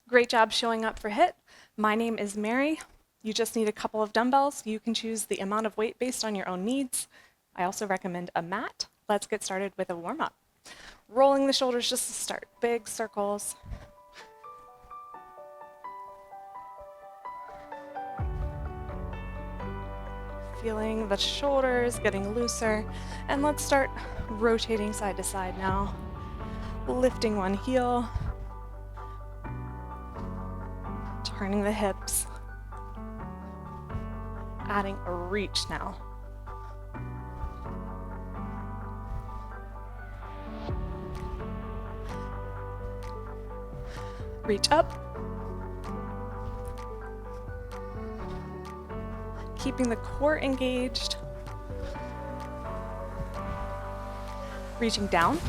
Great job showing up for HIIT. My name is Mary. You just need a couple of dumbbells. You can choose the amount of weight based on your own needs. I also recommend a mat. Let's get started with a warm-up. Rolling the shoulders just to start. Big circles. Feeling the shoulders getting looser. And let's start rotating side to side now. Lifting one heel. Turning the hips. Adding a reach now. Reach up. Keeping the core engaged. Reaching down.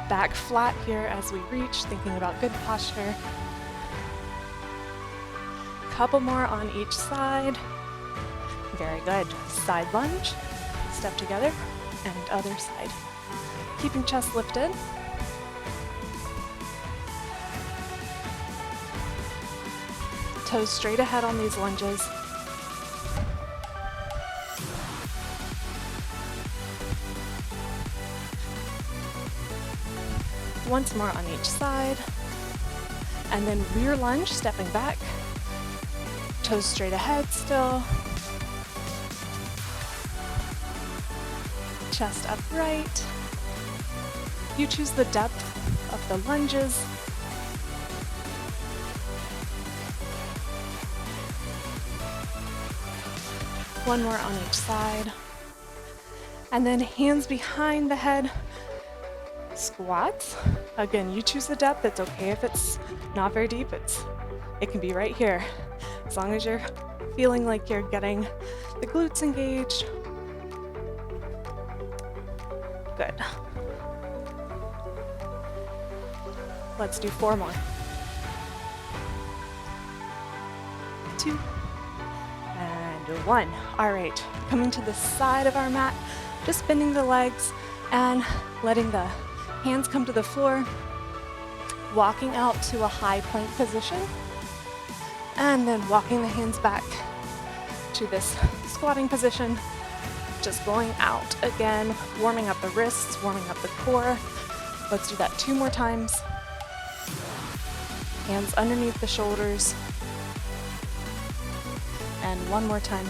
Back flat here as we reach, thinking about good posture. Couple more on each side. Very good. Side lunge, step together, and other side. Keeping chest lifted. Toes straight ahead on these lunges. Once more on each side. And then rear lunge, stepping back. Toes straight ahead still. Chest upright. You choose the depth of the lunges. One more on each side. And then hands behind the head. Squats. Again, you choose the depth. It's okay if it's not very deep. It can be right here. As long as you're feeling like you're getting the glutes engaged. Good. Let's do 4 more. 2. And 1. All right, coming to the side of our mat, just bending the legs and letting the hands come to the floor, walking out to a high plank position, and then walking the hands back to this squatting position, just going out again, warming up the wrists, warming up the core. Let's do that 2 more times. Hands underneath the shoulders. And 1 more time.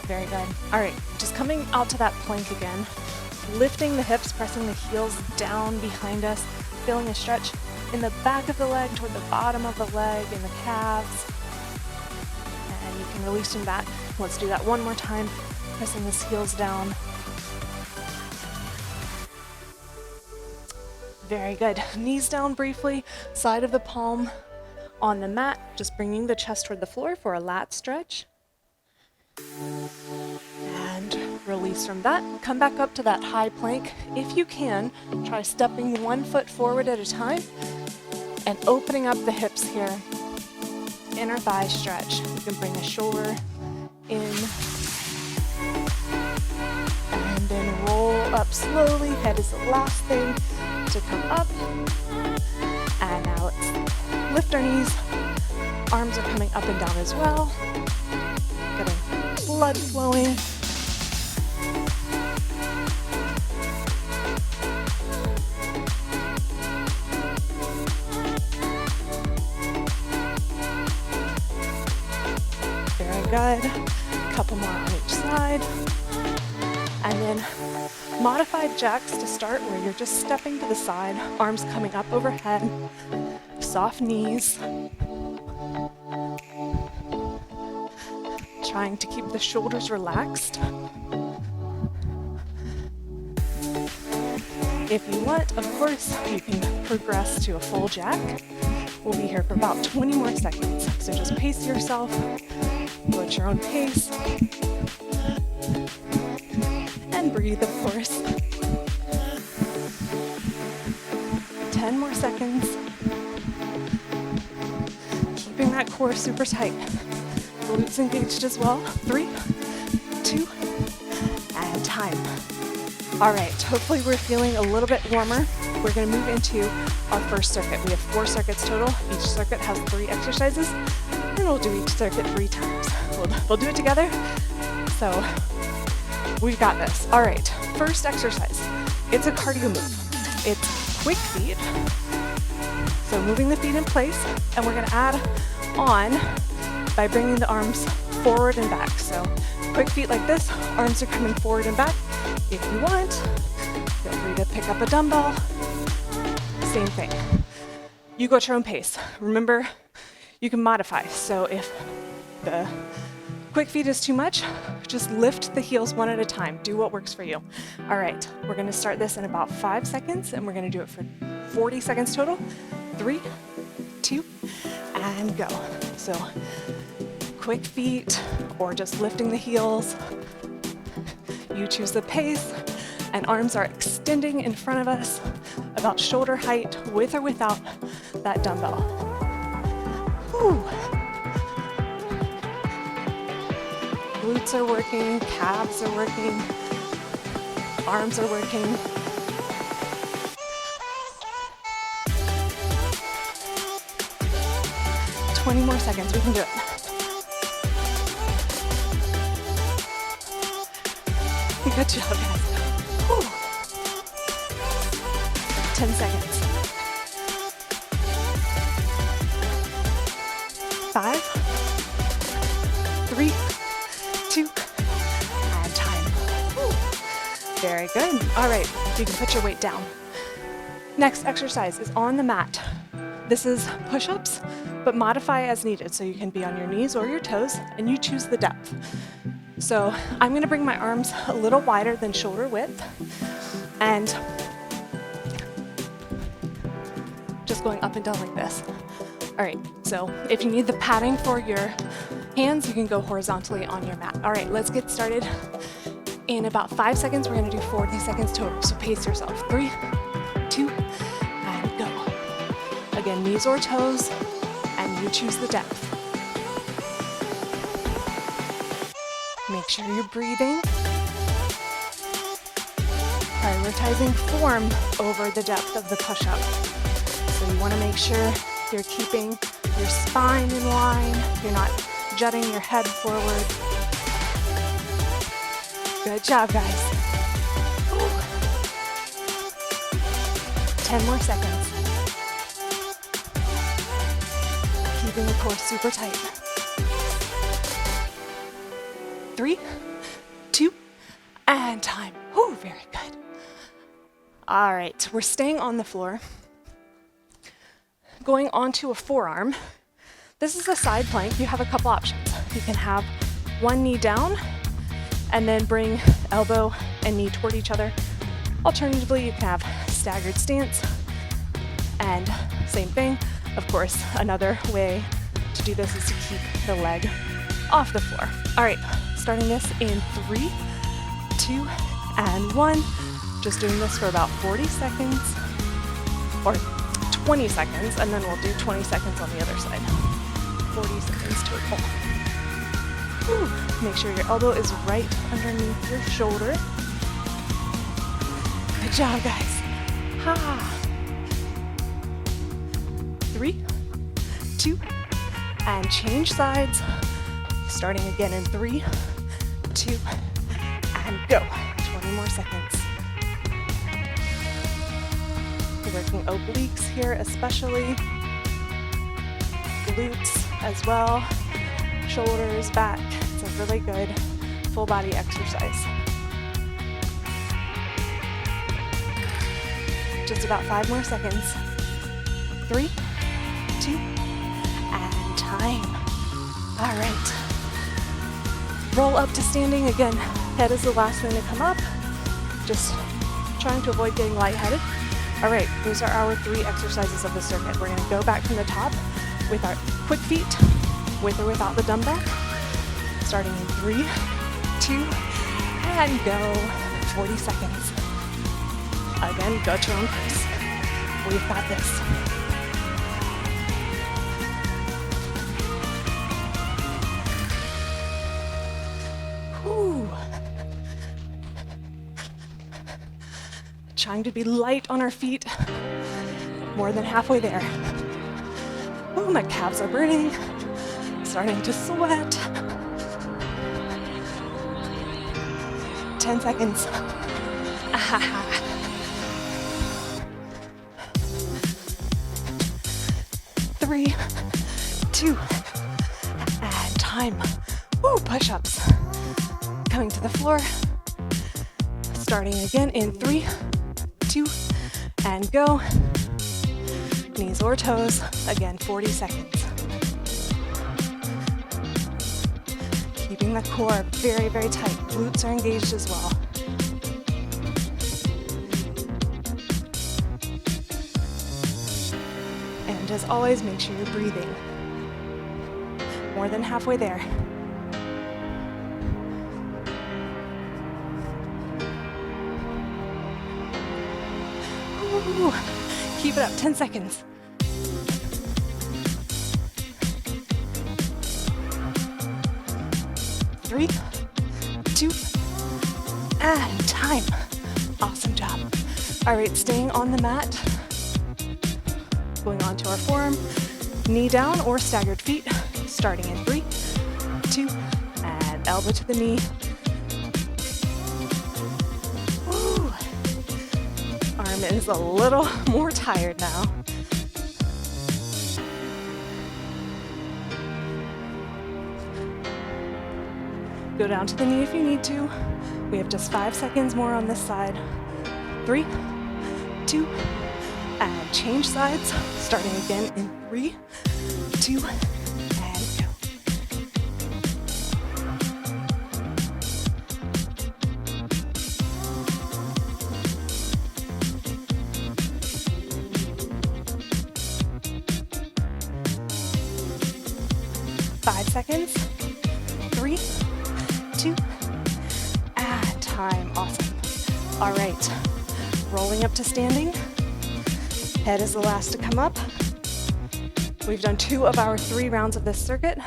Very good. All right, just coming out to that plank again. Lifting the hips, pressing the heels down behind us. Feeling a stretch in the back of the leg, toward the bottom of the leg, in the calves. And you can release them back. Let's do that 1 more time. Pressing the heels down. Very good. Knees down briefly, side of the palm on the mat, just bringing the chest toward the floor for a lat stretch. And release from that. Come back up to that high plank. If you can, try stepping 1 foot forward at a time and opening up the hips here. Inner thigh stretch. You can bring the shoulder in and then roll up slowly. Head is the last thing to come up. And now let's lift our knees. Arms are coming up and down as well. Getting blood flowing. Very good. Couple more on each side. And then modified jacks to start, where you're just stepping to the side, arms coming up overhead, soft knees. Trying to keep the shoulders relaxed. If you want, of course, you can progress to a full jack. We'll be here for about 20 more seconds, so just pace yourself, go at your own pace. And breathe, of course. 10 more seconds. Keeping that core super tight. Glutes engaged as well. 3, 2, time. All right, hopefully we're feeling a little bit warmer. We're gonna move into our first circuit. We have 4 circuits total. Each circuit has 3 exercises, and we'll do each circuit 3 times. We'll do it together. So we've got this. All right, first exercise. It's a cardio move. It's quick feet. So moving the feet in place, and we're gonna add on by bringing the arms forward and back. So quick feet like this, arms are coming forward and back. If you want, feel free to pick up a dumbbell. Same thing. You go at your own pace. Remember, you can modify. So if the quick feet is too much, just lift the heels one at a time. Do what works for you. All right, we're gonna start this in about 5 seconds, and we're gonna do it for 40 seconds total. 3, 2, and go. So quick feet or just lifting the heels. You choose the pace, and arms are extending in front of us about shoulder height with or without that dumbbell. Whew. Glutes are working, calves are working, arms are working. "20 more seconds, we can do it." Good job, guys. Whew. 10 seconds. 5, 3, 2, and time. Whew. Very good. All right, you can put your weight down. Next exercise is on the mat. This is push-ups, but modify as needed. So you can be on your knees or your toes, and you choose the depth. So I'm gonna bring my arms a little wider than shoulder width, and just going up and down like this. All right, so if you need the padding for your hands, you can go horizontally on your mat. All right, let's get started. In about 5 seconds, we're gonna do 40 seconds total, so pace yourself. 3, 2, and go. Again, knees or toes, and you choose the depth. Make sure you're breathing. Prioritizing form over the depth of the push-up. So you want to make sure you're keeping your spine in line. You're not jutting your head forward. Good job, guys. Ooh. 10 more seconds. Keeping the core super tight. 3, 2, and time. Whew, very good. All right, we're staying on the floor. Going onto a forearm. This is a side plank. You have a couple options. You can have one knee down and then bring elbow and knee toward each other. Alternatively, you can have staggered stance, and same thing. Of course, another way to do this is to keep the leg off the floor. All right. Starting this in 3, 2, and 1. Just doing this for about 40 seconds, or 20 seconds, and then we'll do 20 seconds on the other side. 40 seconds total. Whew. Make sure your elbow is right underneath your shoulder. Good job, guys. Ha. 3, 2, and change sides. Starting again in 3, 2, and go. 20 more seconds. We're working obliques here especially. Glutes as well. Shoulders, back. It's a really good full body exercise. Just about 5 more seconds. 3, 2, and time. All right. Roll up to standing. Again, head is the last thing to come up. Just trying to avoid getting lightheaded. All right, those are our 3 exercises of the circuit. We're gonna go back from the top with our quick feet, with or without the dumbbell. Starting in 3, 2, and go. 40 seconds. Again, go at your own pace. We've got this. Trying to be light on our feet. More than halfway there. Oh, my calves are burning. Starting to sweat. 10 seconds. 3, 2, and time. Woo, push-ups. Coming to the floor. Starting again in 3, 2, and go. Knees or toes. Again, 40 seconds. Keeping the core very, very tight. Glutes are engaged as well. And as always, make sure you're breathing. More than halfway there. Ooh. Keep it up, 10 seconds. 3, 2, and time. Awesome job. All right, staying on the mat. Going onto our forearm, knee down or staggered feet. Starting in 3, 2, and elbow to the knee. Woo. Arm is a little more tired now. Go down to the knee if you need to. We have just 5 seconds more on this side. 3, 2, and change sides. Starting again in 3, 2, and go. Five seconds. 3, 2, and time. Awesome. All right, rolling up to standing. Head is the last to come up. We've done 2 of our 3 rounds of this circuit.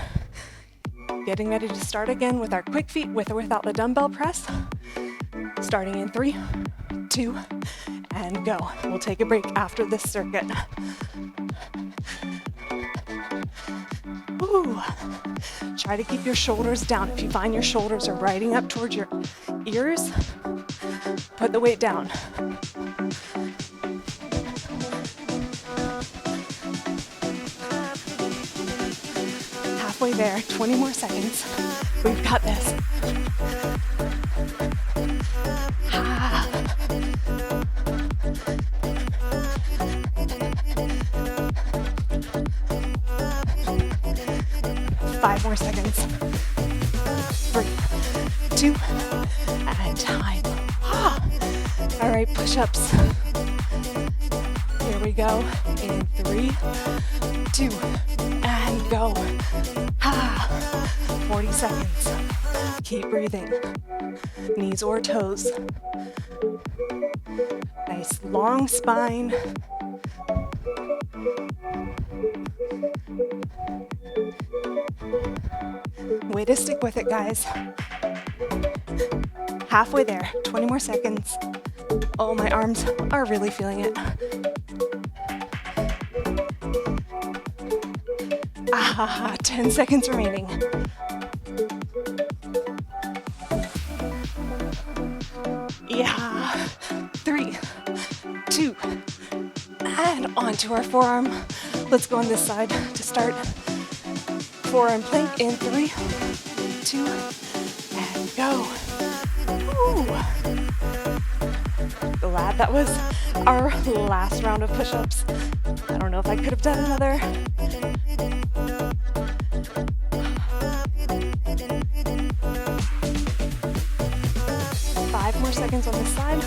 Getting ready to start again with our quick feet with or without the dumbbell press. Starting in 3, 2, and go. We'll take a break after this circuit. Ooh. Try to keep your shoulders down. If you find your shoulders are riding up towards your ears, put the weight down. Halfway there, 20 more seconds. We've got this. 5 more seconds. 3, 2, and time. All right, push-ups. Here we go. In 3, 2, and go. 40 seconds. Keep breathing. Knees or toes. Nice long spine. Way to stick with it, guys. Halfway there, 20 more seconds. Oh, my arms are really feeling it. 10 seconds remaining. Yeah, 3, 2, and onto our forearm. Let's go on this side to start. Forearm plank in 3, 2, and go. Ooh. Glad that was our last round of push-ups. I don't know if I could have done another. 5 more seconds on this side.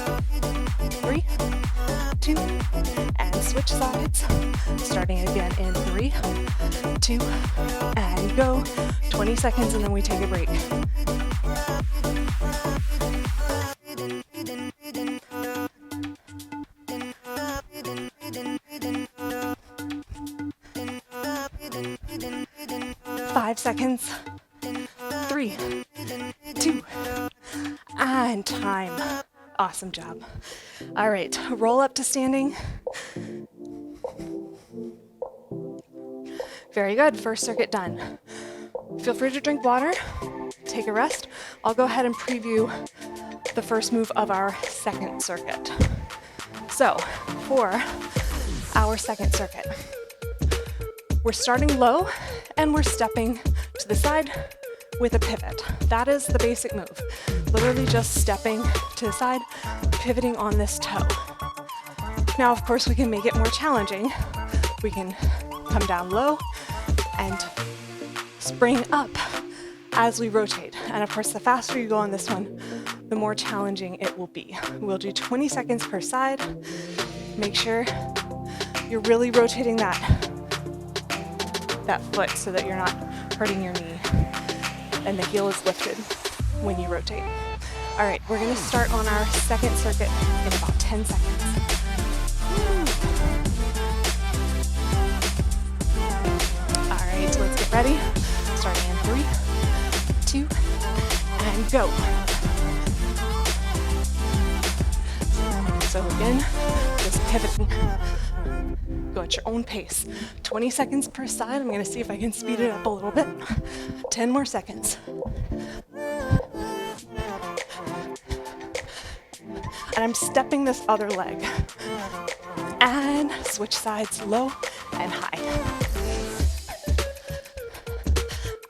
3, 2, and switch sides. Starting again in 3, 2, and go. 20 seconds and then we take a break. Five seconds. 3, 2, and time. Awesome job. All right, roll up to standing. Very good, first circuit done. Feel free to drink water, take a rest. I'll go ahead and preview the first move of our second circuit. So, for our second circuit, we're starting low and we're stepping to the side with a pivot. That is the basic move. Literally just stepping to the side, pivoting on this toe. Now, of course, we can make it more challenging. We can come down low and spring up as we rotate. And of course, the faster you go on this one, the more challenging it will be. We'll do 20 seconds per side. Make sure you're really rotating that foot so that you're not hurting your knee and the heel is lifted when you rotate. All right, we're gonna start on our second circuit in about 10 seconds. All right, let's get ready. Starting in 3, 2, and go. So again, just pivoting. Go at your own pace. 20 seconds per side. I'm gonna see if I can speed it up a little bit. 10 more seconds. And I'm stepping this other leg. And switch sides low and high.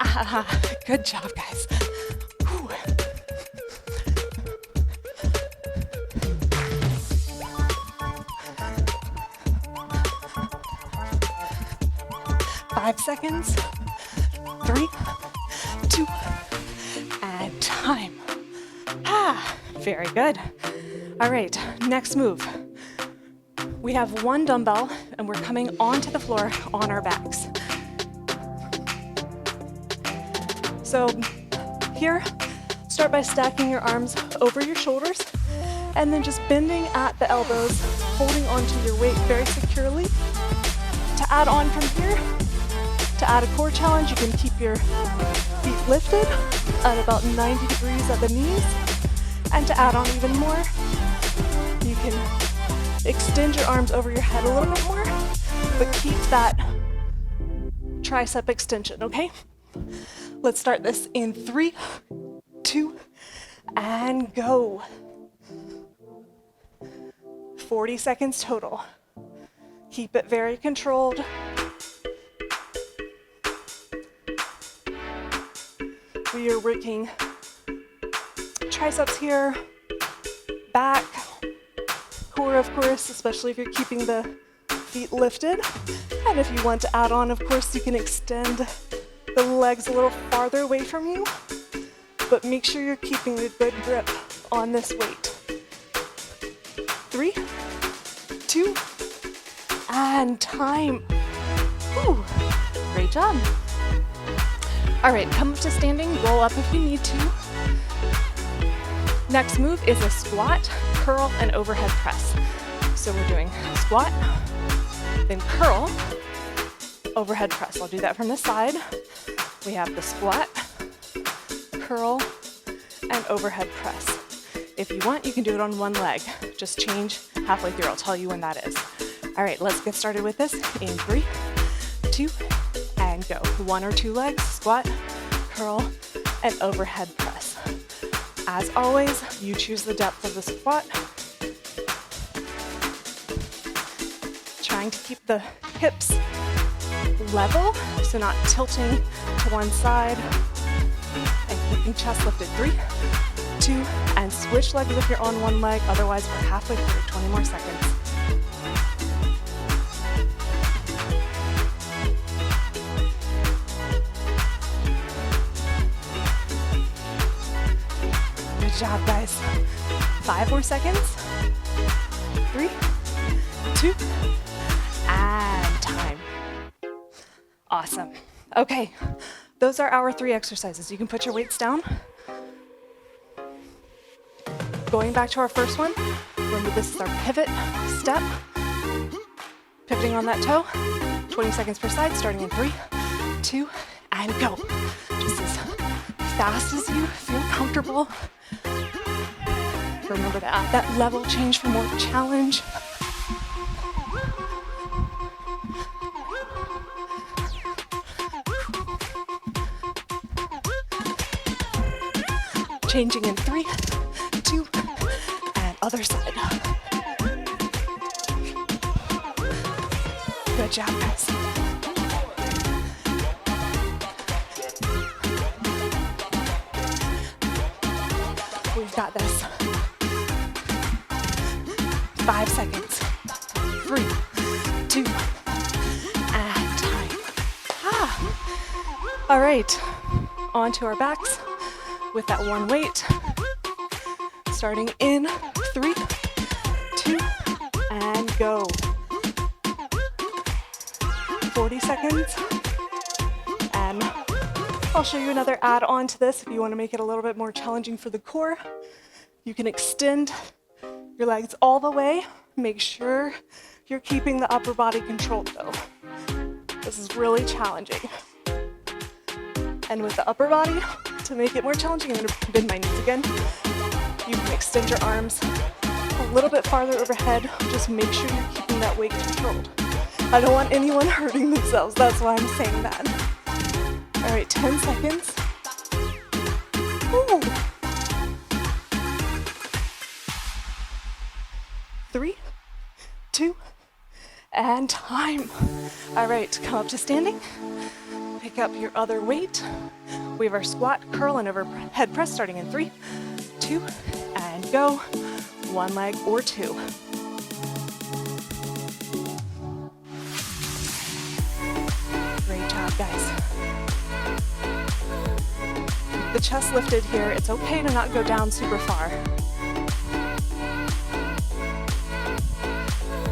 Ah, good job, guys. Whew. Five seconds. 3, 2, and time. Ah, very good. All right, next move. We have one dumbbell and we're coming onto the floor on our backs. So here, start by stacking your arms over your shoulders and then just bending at the elbows, holding onto your weight very securely. To add on from here, to add a core challenge, you can keep your feet lifted at about 90 degrees at the knees. And to add on even more, you can extend your arms over your head a little bit more, but keep that tricep extension, okay? Let's start this in 3, 2, and go. 40 seconds total. Keep it very controlled. We are working triceps here, back, core of course, especially if you're keeping the feet lifted. And if you want to add on, of course, you can extend the legs a little farther away from you, but make sure you're keeping a good grip on this weight. 3, 2, and time. Whew. Great job. All right, come up to standing, roll up if you need to. Next move is a squat, curl, and overhead press. So we're doing squat, then curl, overhead press. I'll do that from the side. We have the squat, curl, and overhead press. If you want, you can do it on one leg. Just change halfway through. I'll tell you when that is. All right, let's get started with this in 3, 2, and go. 1 or 2 legs, squat, curl, and overhead press. As always, you choose the depth of the squat. Trying to keep the hips level, so not tilting to one side, and keeping chest lifted. 3, 2, and switch legs if you're on one leg, otherwise we're halfway through, 20 more seconds. Good job, guys. 5 more seconds. 3, 2, and time. Awesome. Okay, those are our 3 exercises. You can put your weights down. Going back to our first one, remember this is our pivot step. Pivoting on that toe, 20 seconds per side, starting in 3, 2, and go. Just as fast as you feel comfortable. Remember to add that level change for more challenge. Changing in 3, 2, and other side. Good job, guys. We've got this. 5 seconds. 3, 2, and time. All right, onto our backs with that one weight. Starting in 3, 2, and go. 40 seconds. And I'll show you another add-on to this if you want to make it a little bit more challenging for the core. You can extend your legs all the way. Make sure you're keeping the upper body controlled though. This is really challenging. And with the upper body, to make it more challenging, I'm going to bend my knees again. You can extend your arms a little bit farther overhead. Just make sure you're keeping that weight controlled. I don't want anyone hurting themselves. That's why I'm saying that. All right, 10 seconds. Ooh. 3, 2, and time. All right, come up to standing. Pick up your other weight. We have our squat, curl, and overhead press starting in 3, 2, and go. One leg or 2. Great job, guys. The chest lifted here. It's okay to not go down super far.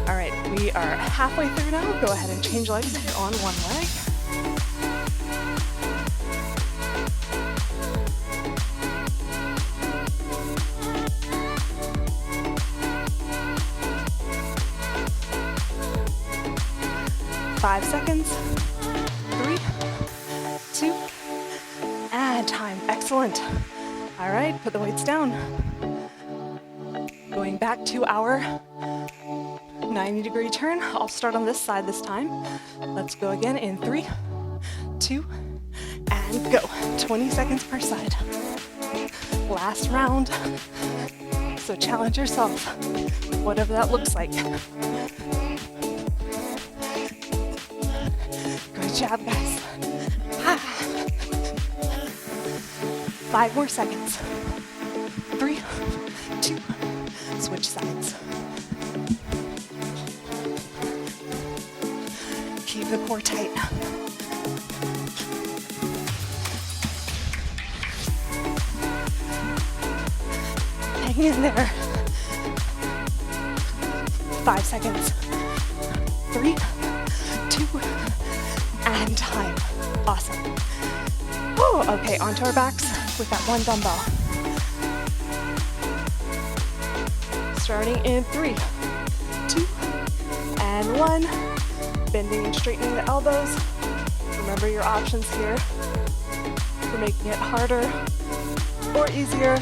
All right, we are halfway through now. Go ahead and change legs if you're on one leg. Five seconds. 3, 2, and time. Excellent. All right, put the weights down. Going back to our 90-degree turn. I'll start on this side this time. Let's go again in 3, 2, and go. 20 seconds per side. Last round. So challenge yourself, whatever that looks like. Good job, guys. 5 more seconds. 3, 2, switch sides. Keep the core tight. Hang in there. 5 seconds. 3, 2, and time. Awesome. Oh, okay, onto our backs with that one dumbbell. Starting in 3, 2, and 1. Bending and straightening the elbows. Remember your options here for making it harder or easier.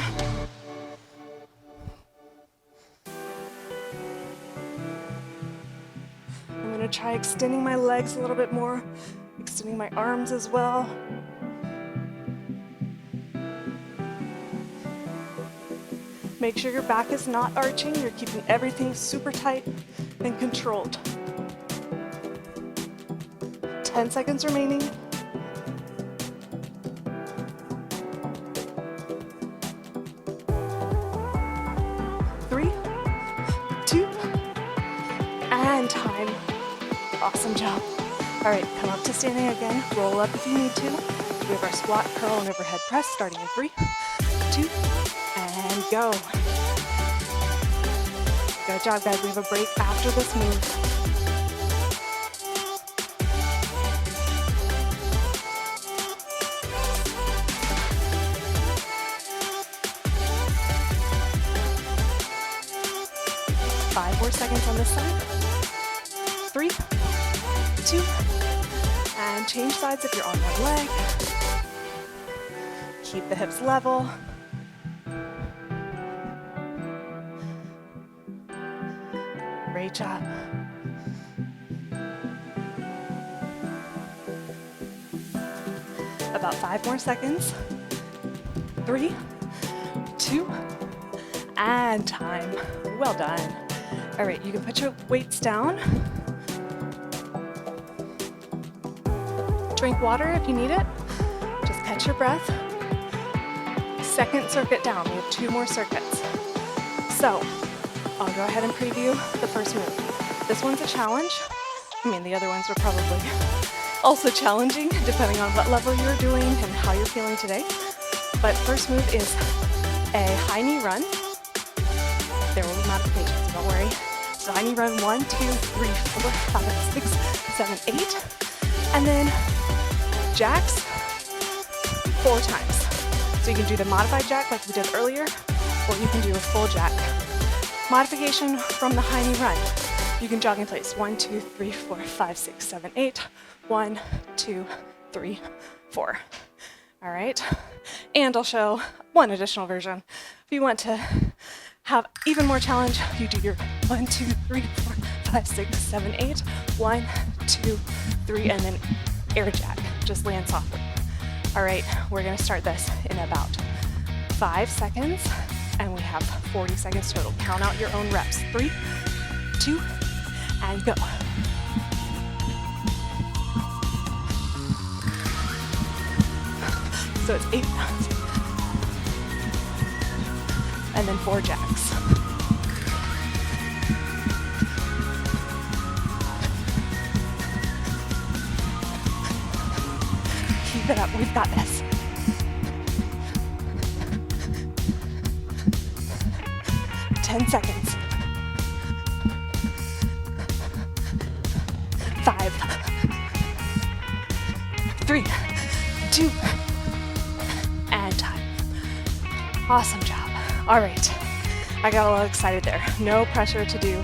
I'm going to try extending my legs a little bit more, extending my arms as well. Make sure your back is not arching. You're keeping everything super tight and controlled. 10 seconds remaining. 3, 2, and time. Awesome job. All right, come up to standing again. Roll up if you need to. We have our squat, curl, and overhead press starting in 3, 2, and go. Good job, guys. We have a break after this move. Seconds on this side. 3, 2, and change sides if you're on one leg. Keep the hips level. Great job. About 5 more seconds. 3, 2, and time. Well done. All right, you can put your weights down. Drink water if you need it. Just catch your breath. Second circuit down. We have 2 more circuits. So I'll go ahead and preview the first move. This one's a challenge. I mean, the other ones are probably also challenging depending on what level you're doing and how you're feeling today. But first move is a high knee run. There will be modifications, don't worry. So high knee run 1, 2, 3, 4, 5, 6, 7, 8. And then jacks 4 times. So you can do the modified jack like we did earlier, or you can do a full jack. Modification from the high knee run. You can jog in place. 1, 2, 3, 4, 5, 6, 7, 8. 1, 2, 3, 4. All right. And I'll show one additional version. If you want to have even more challenge, you do your 1, 2, 3, 4, 5, 6, 7, 8. 1, 2, 3, and then air jack. Just land softly. All right, we're gonna start this in about 5 seconds, and we have 40 seconds total. Count out your own reps. 3, 2, and go. So it's 8 rounds. And then 4 jacks. Keep it up, we've got this. Ten seconds. 5, 3, 2, and time. Awesome job. All right, I got a little excited there. No pressure to do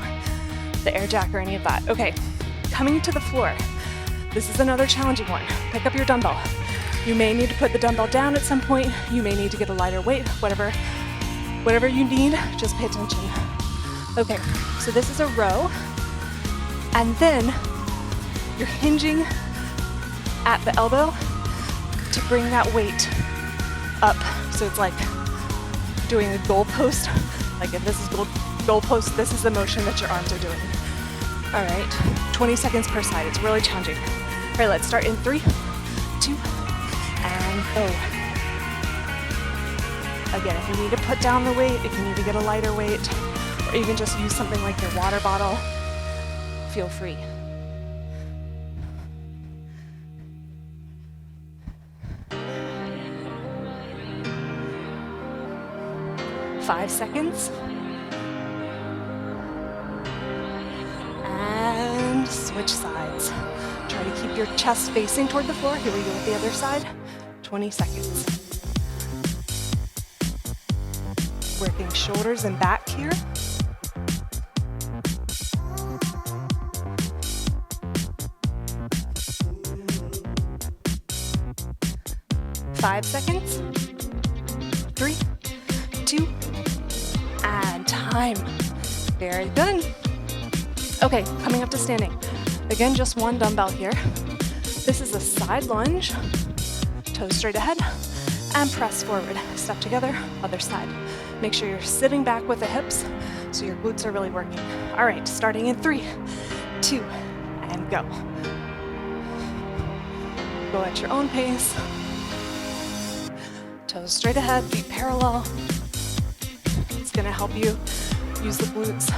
the air jack or any of that. Okay, coming to the floor. This is another challenging one. Pick up your dumbbell. You may need to put the dumbbell down at some point. You may need to get a lighter weight, whatever you need, just pay attention. Okay, so this is a row, and then you're hinging at the elbow to bring that weight up. So it's like doing a goalpost. Like if this is goalpost, this is the motion that your arms are doing. All right, 20 seconds per side. It's really challenging. All right, let's start in 3, 2, and go. Again, if you need to put down the weight, if you need to get a lighter weight, or even just use something like your water bottle, feel free. Five seconds. And switch sides. Try to keep your chest facing toward the floor. Here we go with the other side. 20 seconds. Working shoulders and back here. Five seconds. 3, 2, and time. Very good. Okay, coming up to standing. Again, just one dumbbell here. This is a side lunge. Toes straight ahead and press forward. Step together, other side. Make sure you're sitting back with the hips so your glutes are really working. All right, starting in 3, 2, and go. Go at your own pace. Toes straight ahead, feet parallel. It's gonna help you use the glutes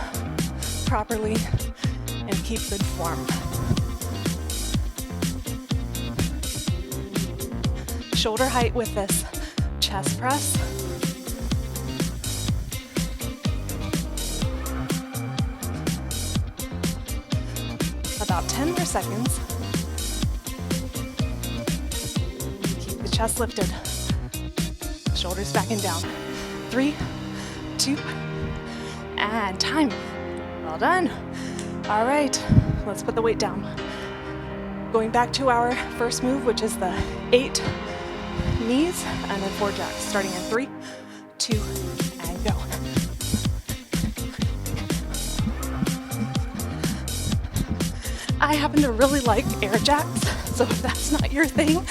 properly and keep good form. Shoulder height with this chest press. About 10 more seconds. Keep the chest lifted. Shoulders back and down. 3, 2, and time. Well done. All right, let's put the weight down. Going back to our first move, which is the 8 knees and then 4 jacks. Starting in 3, 2, and go. I happen to really like air jacks, so if that's not your thing,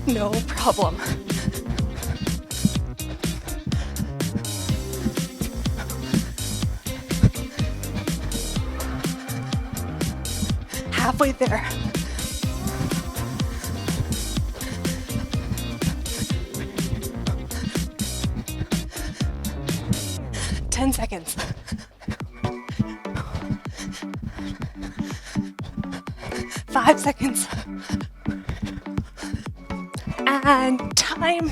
no problem. Halfway there. Ten seconds. Five seconds. And time.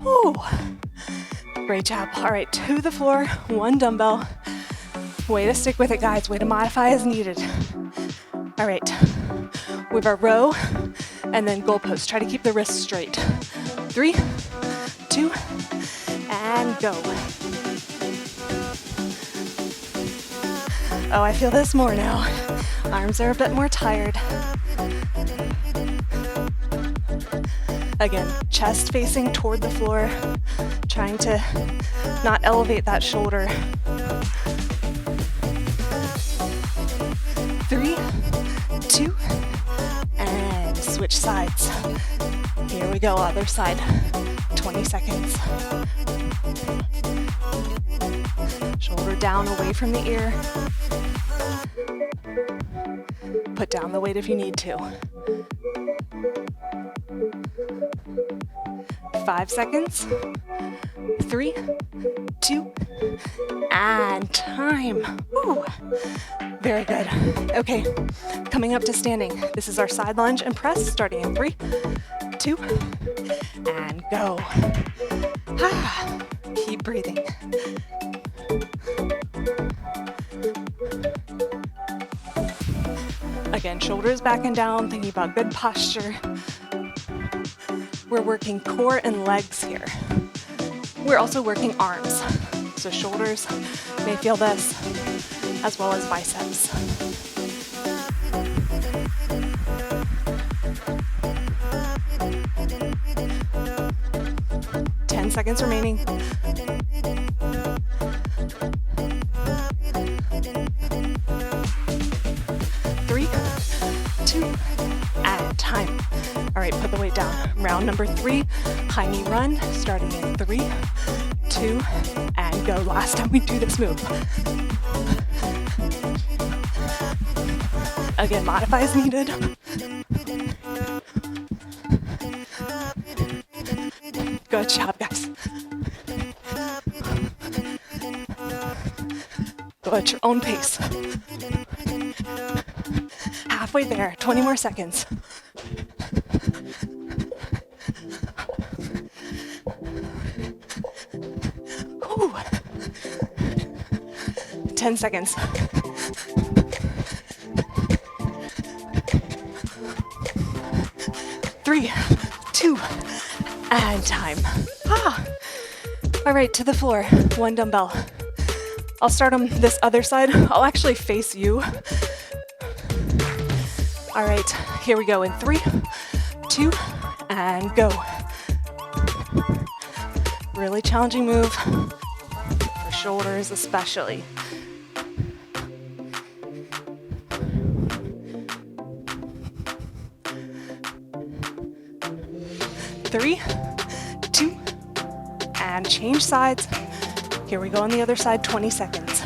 Ooh. Great job. All right, to the floor, one dumbbell. Way to stick with it, guys. Way to modify as needed. All right, we have our row and then goalpost. Try to keep the wrists straight. 3, 2, and go. Oh, I feel this more now. Arms are a bit more tired. Again, chest facing toward the floor, trying to not elevate that shoulder. 3, 2, and switch sides. Here we go, other side. 20 seconds. Shoulder down away from the ear. Put down the weight if you need to. 5 seconds. 3, 2, and time. Ooh. Very good. Okay, coming up to standing. This is our side lunge and press, starting in 3, 2, and go. Keep breathing. Again, shoulders back and down, thinking about good posture. We're working core and legs here. We're also working arms. So shoulders may feel this, as well as biceps. Ten seconds remaining. 3, 2, and time. All right, put the weight down. Round number 3, high knee run, starting in 3, 2, and go. Last time we do this move. Again, modify as needed. Good job, guys. Go at your own pace. Halfway there, 20 more seconds. Ooh. 10 seconds. 3, 2, and time. All right, to the floor, one dumbbell. I'll start on this other side. I'll actually face you. All right, here we go in 3, 2, and go. Really challenging move, for shoulders especially. Three, 2, and change sides. Here we go on the other side, 20 seconds.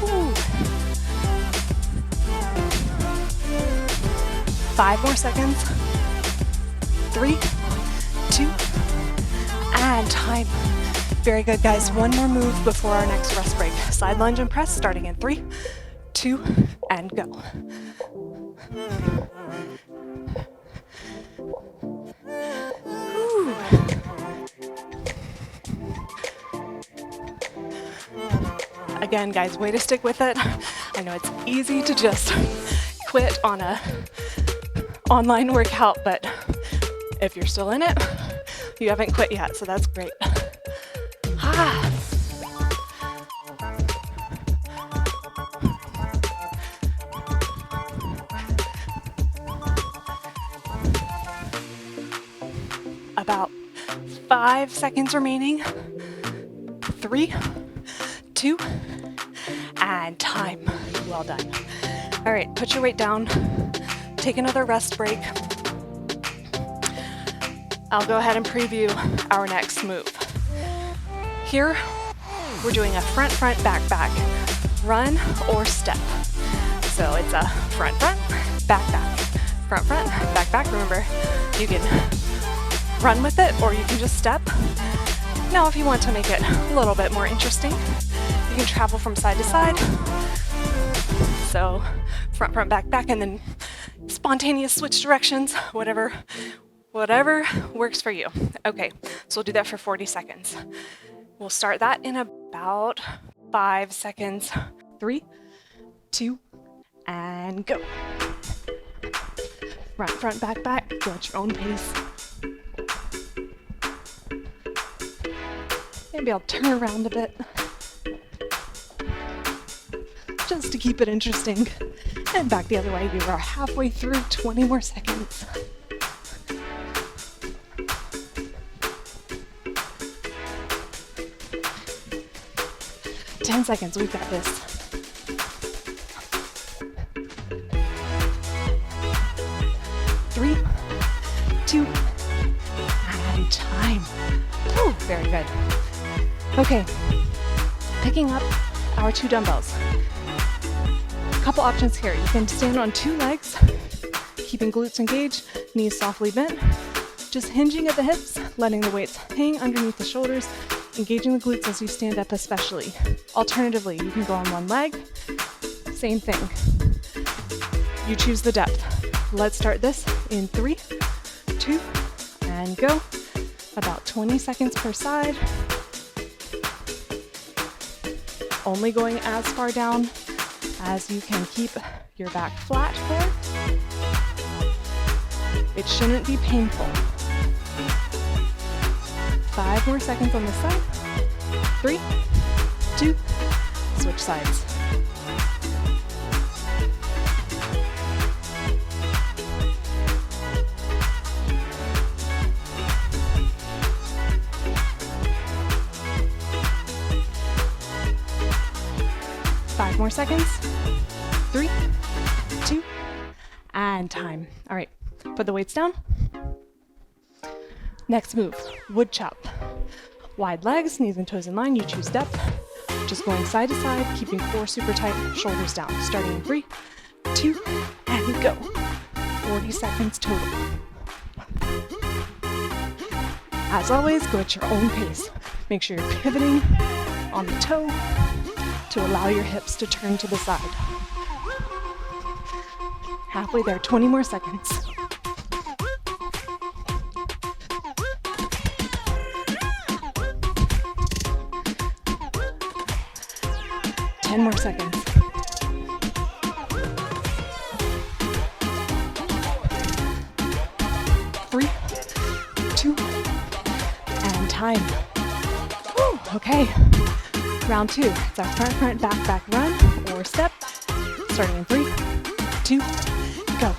Ooh. 5 more seconds. 3, 2, and time. Very good, guys. One more move before our next rest break. Side lunge and press, starting in 3, 2, and go. Whew. Again, guys, way to stick with it. I know it's easy to just quit on a online workout, but if you're still in it, you haven't quit yet, so that's great. About 5 seconds remaining. 3, 2, and time. Well done. All right, put your weight down. Take another rest break. I'll go ahead and preview our next move. Here, we're doing a front, front, back, back, run or step. So it's a front, front, back, back, front, front, back, back. Remember, you can run with it or you can just step. Now, if you want to make it a little bit more interesting, you can travel from side to side. So front, front, back, back, and then spontaneous switch directions, whatever works for you. Okay, so we'll do that for 40 seconds. We'll start that in about 5 seconds. 3, 2, and go. Front, front, back, back. Go at your own pace. Maybe I'll turn around a bit, just to keep it interesting. And back the other way. We are halfway through, 20 more seconds. Ten seconds, we've got this. 3, 2, and time. Whew, very good. Okay, picking up our 2 dumbbells. A couple options here. You can stand on 2 legs, keeping glutes engaged, knees softly bent, just hinging at the hips, letting the weights hang underneath the shoulders, engaging the glutes as you stand up especially. Alternatively, you can go on 1 leg, same thing. You choose the depth. Let's start this in 3, 2, and go. About 20 seconds per side. Only going as far down as you can keep your back flat for. It shouldn't be painful. 5 more seconds on this side. 3, 2, switch sides. More seconds. 3, 2, and time. All right, put the weights down. Next move, wood chop. Wide legs, knees and toes in line. You choose depth. Just going side to side, keeping core super tight, shoulders down. Starting in 3, 2, and go. 40 seconds total. As always, go at your own pace. Make sure you're pivoting on the toe to allow your hips to turn to the side. Halfway there, 20 more seconds. Ten more seconds. 3, 2, and time. Woo, okay. Round 2, it's our front, front, back, back run or step. Starting in 3, 2, go.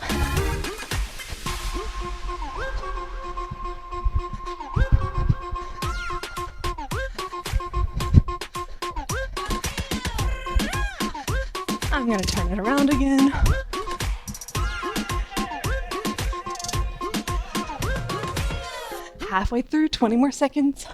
I'm gonna turn it around again. Halfway through, 20 more seconds.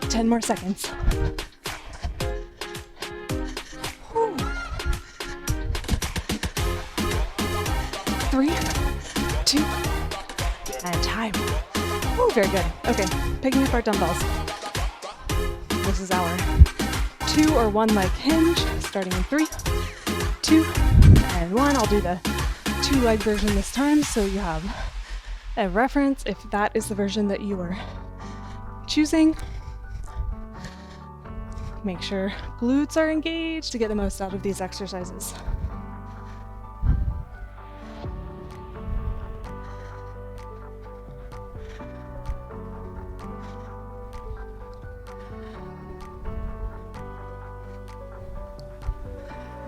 Ten more seconds. Whew. 3, 2, and time. Whew, very good. Okay, picking up our dumbbells. This is our 2 or 1 leg hinge, starting in 3, 2, and 1. I'll do the 2 leg version this time, so you have a reference if that is the version that you are choosing. Make sure glutes are engaged to get the most out of these exercises.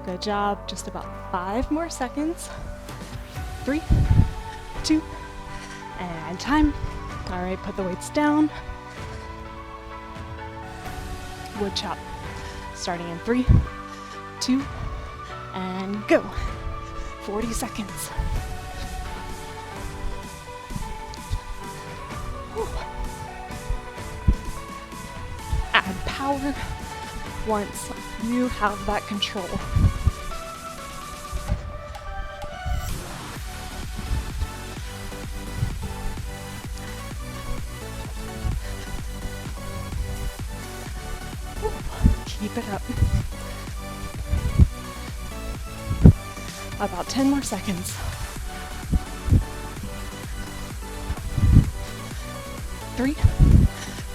Good job. Just about 5 more seconds. 3, 2, and time. All right, put the weights down. Wood chop. Starting in 3, 2, and go. 40 seconds. Whew. Add power once you have that control. Keep it up. About 10 more seconds. 3,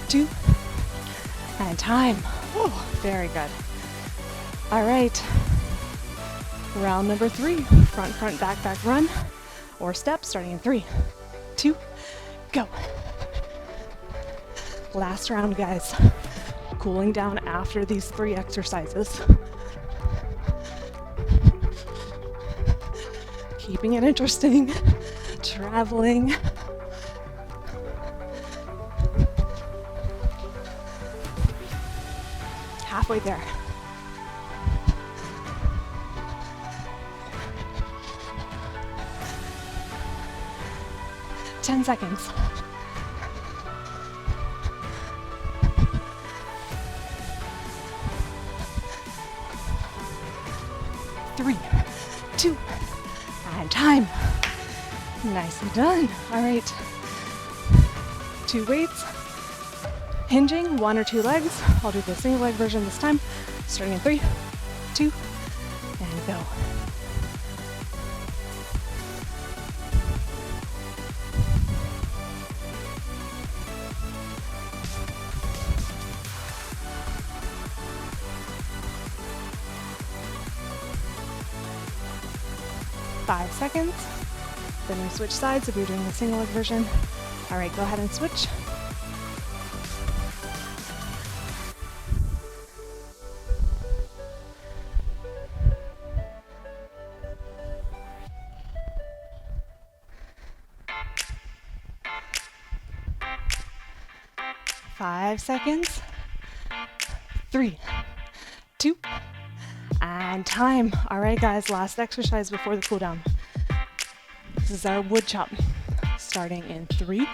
2, and time. Oh, very good. All right. Round number 3, front, back run, or step, starting in 3, 2, go. Last round, guys. Cooling down after these 3 exercises. Keeping it interesting, traveling. Halfway there. Ten seconds. 3, 2, and time. Nicely done. All right. 2 weights. Hinging 1 or 2 legs. I'll do the single leg version this time. Starting in 3, 2, and go. Five seconds. Then we switch sides if you're doing the single leg version. All right, go ahead and switch. Five seconds. 3, 2, and time. All right, guys, last exercise before the cool down. This is our wood chop. Starting in 3,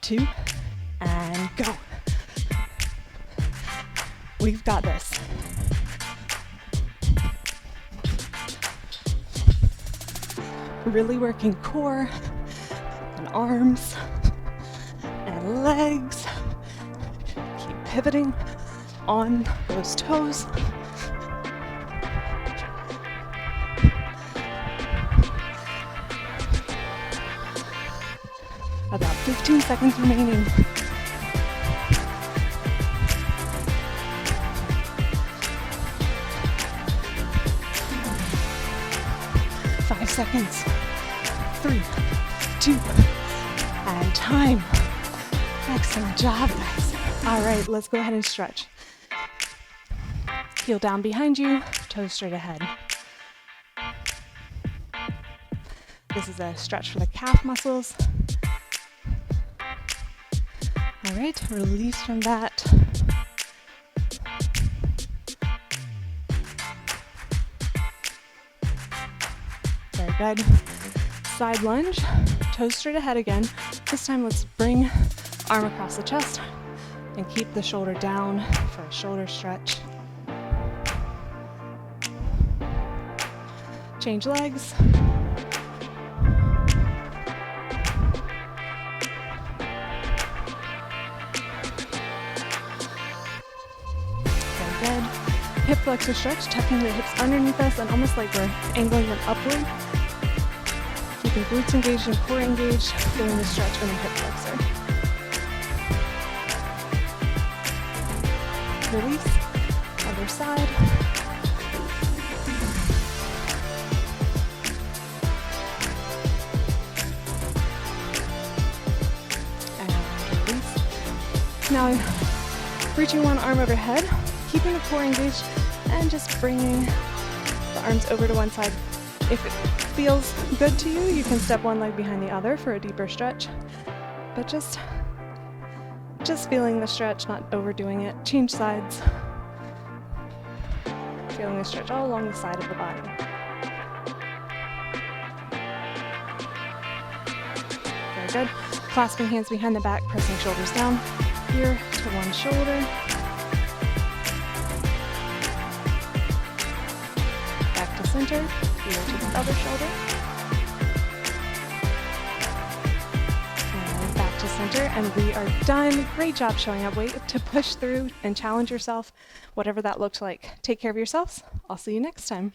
2, and go. We've got this. Really working core and arms and legs. Keep pivoting on those toes. About 15 seconds remaining. Five seconds. 3, 2, and time. Excellent job, guys. All right, let's go ahead and stretch. Heel down behind you, toes straight ahead. This is a stretch for the calf muscles. All right, release from that. Very good. Side lunge, toes straight ahead again. This time let's bring arm across the chest and keep the shoulder down for a shoulder stretch. Change legs. Good. Hip flexor stretch, tucking the hips underneath us and almost like we're angling them upward. Keeping glutes engaged and core engaged, doing the stretch in the hip flexor. Release, other side. And release. Now, reaching one arm overhead. Keeping the core engaged and just bringing arms over to one side. If it feels good to you, you can step one leg behind the other for a deeper stretch. But just feeling the stretch, not overdoing it. Change sides. Feeling the stretch all along the side of the body. Very good. Clasping hands behind the back, pressing shoulders down. Here to one shoulder. Back to center. Here to the other shoulder. And back to center. And we are done. Great job showing up. Way to push through and challenge yourself, whatever that looked like. Take care of yourselves. I'll see you next time.